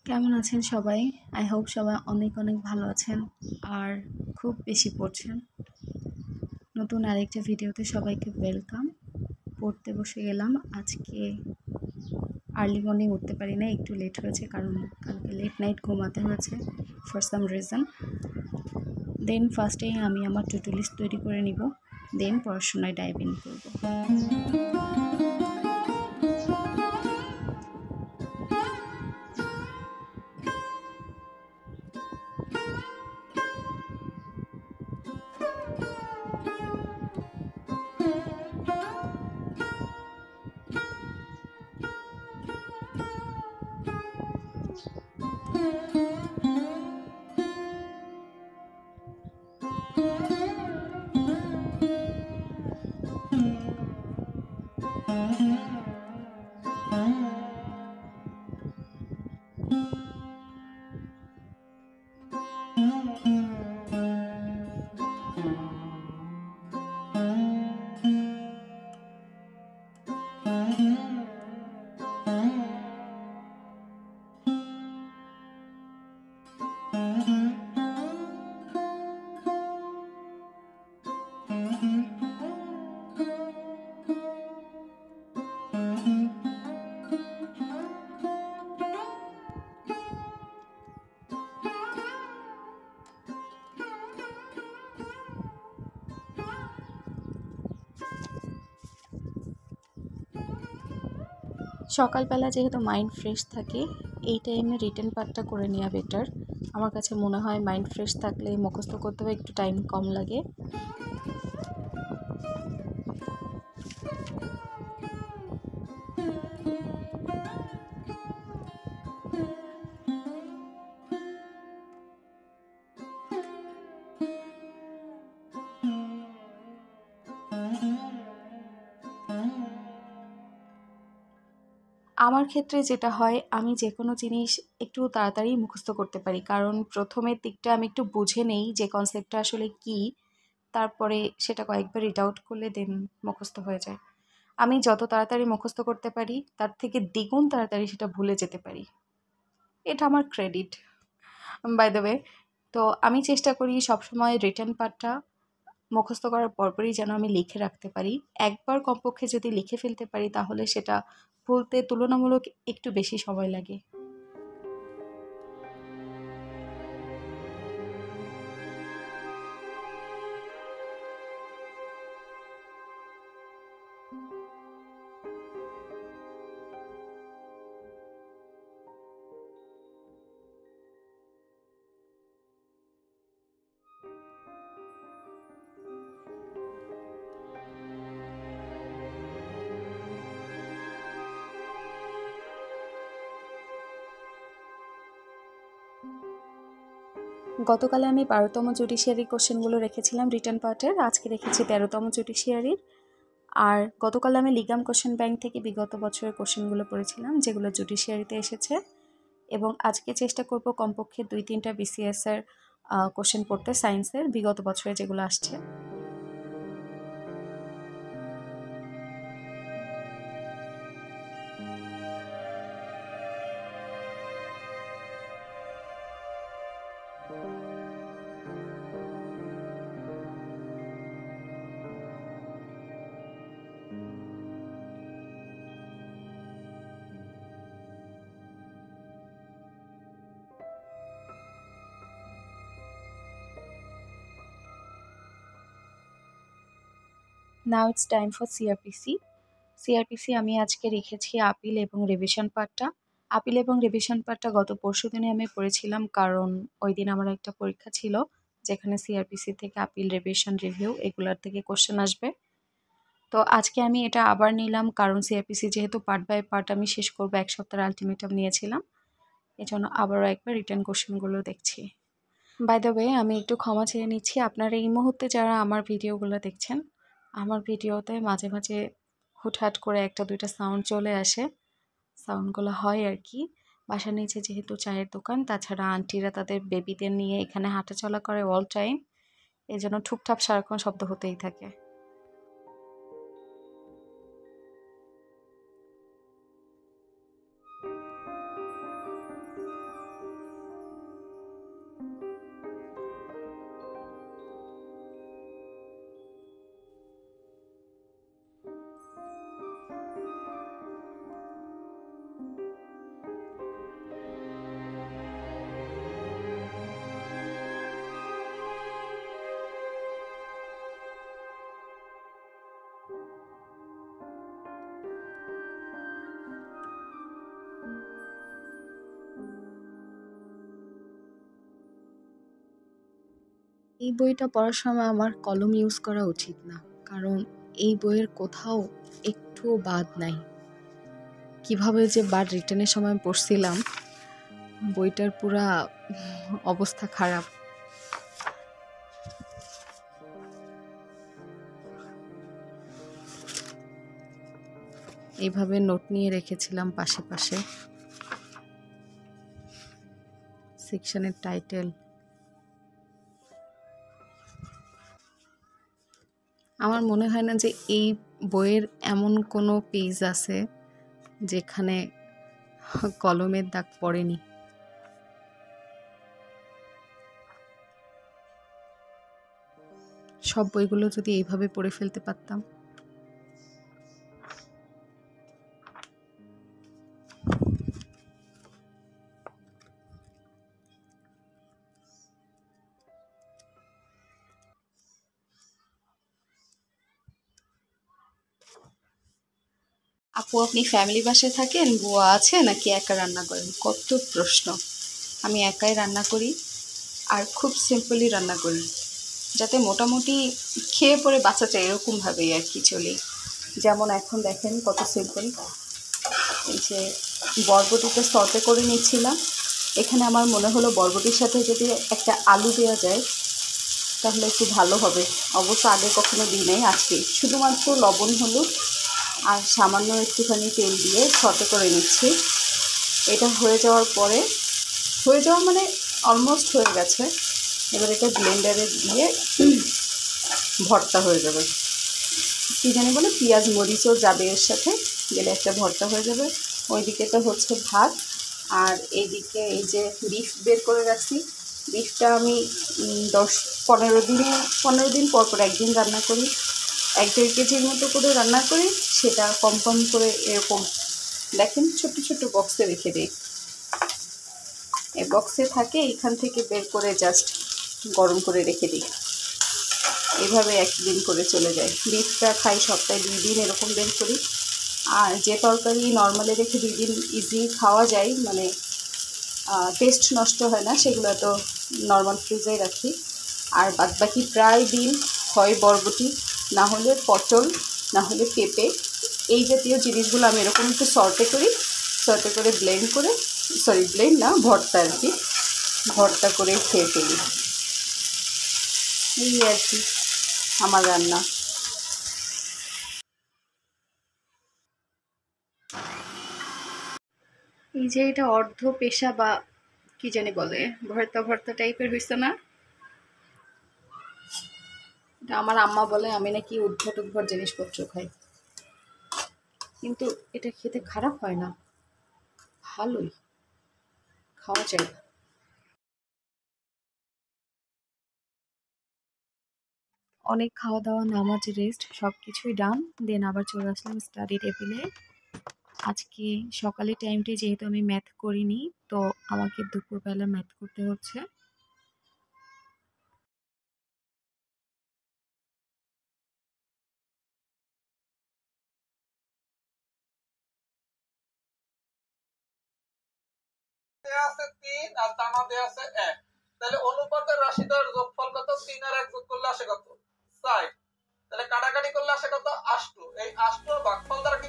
কেমন আছেন সবাই? আই হোপ সবাই অনেক অনেক ভালো আছেন আর খুব বেশি পড়ছেন। নতুন আরেকটা ভিডিওতে সবাইকে ওয়েলকাম। পড়তে বসে গেলাম। আজকে আর্লি মর্নিং উঠতে পারি না, একটু লেট হয়েছে কারণ কালকে লেট নাইট ঘুমাতে হয়েছে ফর সাম রিজন। দেন ফার্স্টেই আমি আমার টু ডু লিস্ট তৈরি করে নিব, দেন পড়াশোনায় ডাইভ ইন করব। সকালবেলা যেহেতু মাইন্ড ফ্রেশ থাকে, এই টাইমে রিটেন পার্টটা করে নেওয়া বেটার। আমার কাছে মনে হয় মাইন্ড ফ্রেশ থাকলে মুখস্থ করতে হয় একটু টাইম কম লাগে। আমার ক্ষেত্রে যেটা হয়, আমি যে কোনো জিনিস একটু তাড়াতাড়ি মুখস্থ করতে পারি, কারণ প্রথমের দিকটা আমি একটু বুঝে নেই যে কনসেপ্টটা আসলে কি, তারপরে সেটা কয়েকবার রিড আউট করলে দেন মুখস্থ হয়ে যায়। আমি যত তাড়াতাড়ি মুখস্থ করতে পারি তার থেকে দ্বিগুণ তাড়াতাড়ি সেটা ভুলে যেতে পারি। এটা আমার ক্রেডিট, বাই দ্য ওয়ে। তো আমি চেষ্টা করি সবসময় রিটেন পার্টটা মুখস্থ করার পরপরই যেন আমি লিখে রাখতে পারি। একবার কমপক্ষে যদি লিখে ফেলতে পারি তাহলে সেটা ভুলতে তুলনামূলক একটু বেশি সময় লাগে। গতকালে আমি 12তম জুডিশিয়ারি কোশ্চেনগুলো রেখেছিলাম রিটার্ন পার্টের, আজকে রেখেছি 13তম জুডিশিয়ারির। আর গতকাল আমি লিগাম কোশ্চেন ব্যাংক থেকে বিগত বছরের কোশ্চেনগুলো পড়েছিলাম যেগুলো জুডিশিয়ারিতে এসেছে, এবং আজকে চেষ্টা করব কমপক্ষে 2-3টা বিসিএসের কোশ্চেন পড়তে, সায়েন্সের বিগত বছরে যেগুলো আসছে। Now it's time for CrPC. CrPC আমি আজকে রেখেছি আপিল এবং রিভিশন পার্টটা। আপিল এবং রিভিশন পার্টটা গত পরশুদিনে আমি পড়েছিলাম, কারণ ওই দিন আমার একটা পরীক্ষা ছিল যেখানে সিআরপিসি থেকে আপিল, রিভিশন, রিভিউ এগুলার থেকে কোশ্চেন আসবে। তো আজকে আমি এটা আবার নিলাম কারণ সিআরপিসি যেহেতু পার্ট বাই পার্ট আমি শেষ করবো, 1 সপ্তাহের আলটিমেটাম নিয়েছিলাম, এজন্য আবারও একবার রিটার্ন কোশ্চেনগুলো দেখছি। বাই দ্য ওয়ে, আমি একটু ক্ষমা চেয়ে নিচ্ছি আপনারা এই মুহূর্তে যারা আমার ভিডিওগুলো দেখছেন। আমার ভিডিওতে মাঝে মাঝে হুটহাট করে 1-2টা সাউন্ড চলে আসে, সাউন্ডগুলো হয় আর কি। বাসার নিচে যেহেতু চায়ের দোকান, তাছাড়া আন্টিরা তাদের বেবিদের নিয়ে এখানে হাঁটাচলা করে অল টাইম, এই জন্য ঠুকঠাপ সারাক্ষণ শব্দ হতেই থাকে। এই বইটা পড়ার সময় আমার কলম ইউজ করা উচিত না, কারণ এই বইয়ের কোথাও একটুও বাদ নাই। কিভাবে যে বার রিটার্নের সময় পড়ছিলাম, বইটার পুরা অবস্থা খারাপ। এইভাবে নোট নিয়ে রেখেছিলাম পাশে পাশে। সেকশনের টাইটেল। আমার মনে হয় না যে এই বইয়ের এমন কোনো পেজ আছে যেখানে কলমের দাগ পড়েনি। সব বইগুলো যদি এইভাবে পড়ে ফেলতে পারতাম। আপু, আপনি ফ্যামিলি বাসায় থাকেন, বুয়া আছে নাকি একা রান্না করেন? কত প্রশ্ন। আমি একাই রান্না করি, আর খুব সিম্পলি রান্না করি, যাতে মোটামুটি খেয়ে পরে বাঁচা যায় এরকমভাবেই আর কি চলি। যেমন এখন দেখেন কত সিম্পল। এই যে বরবটিটা সর্টে করে নিচ্ছিলাম। এখানে আমার মনে হলো বরবটির সাথে যদি একটা আলু দেওয়া যায় তাহলে একটু ভালো হবে। অবশ্য আগে কখনো দিই নাই, আজকে শুধুমাত্র লবণ, হলুদ আর সামান্য একটুখানি তেল দিয়ে সর্টে করে নিচ্ছি। এটা হয়ে যাওয়ার পরে, হয়ে যাওয়া মানে অলমোস্ট হয়ে গেছে, এবার এটা ব্লেন্ডারে দিয়ে ভর্তা হয়ে যাবে। কী জানি বলে, পেঁয়াজ মরিচও যাবে এর সাথে, গেলে একটা ভর্তা হয়ে যাবে। ওইদিকে তো হচ্ছে ভাত, আর এইদিকে এই যে বিফ বের করে রাখছি। বিফটা আমি 10-15 দিন পর পর একদিন রান্না করি। 1-1.5 কেজির মতো করে রান্না করি। সেটা কম কম করে এরকম দেখেন ছোট্ট ছোট্ট বক্সে রেখে দিই। এই বক্সে থাকে, এখান থেকে বের করে জাস্ট গরম করে রেখে দিই। এভাবে একদিন করে চলে যায়। বিফটা খাই সপ্তাহে 2 দিন, এরকম বের করি। আর যে তরকারি নর্মালি রেখে 2 দিন ইজি খাওয়া যায়, মানে টেস্ট নষ্ট হয় না, সেগুলো তো নর্মাল ফ্রিজেই রাখি। আর বাদবাকি প্রায় দিন হয় বরবটি, না হলে পটল, না হলে পেঁপে, এই জাতীয় জিনিসগুলো আমি এরকম একটু সর্টে করি। সর্টে করে ব্লেন্ড করে, সরি ব্লেন্ড না, ভর্তা আর কি, ভর্তা করে খেয়ে ফেলি। এই আর কি আমার রান্না। এই যে এটা অর্ধ পেশা বা কি জানি বলে, ভর্তা ভর্তা টাইপের হয়েছে না? এটা আমার আম্মা বলে আমি নাকি উদ্ভট উদ্ভট জিনিসপত্র খাই, কিন্তু এটা খেতে খারাপ হয় না, ভালোই, খাওয়া যায়। অনেক খাওয়া দাওয়া, নামাজ, রেস্ট সব কিছুই ডান। দেন আবার চলে আসলাম স্টাডি টেবিলে। আজকে সকালে টাইমটি যেহেতু আমি ম্যাথ করিনি, তো আমাকে দুপুরবেলা ম্যাথ করতে হচ্ছে। আছে 3 আর তামা দেয়া আছে 1, তাহলে অনুপাতের রাশিটার যোগফল কত? 3 আর 1 যোগ করলে আসে কত? 4। তাহলে কাটাকাটি করলে আসে কত? 8। এই 8 ভাগফল দ্বারা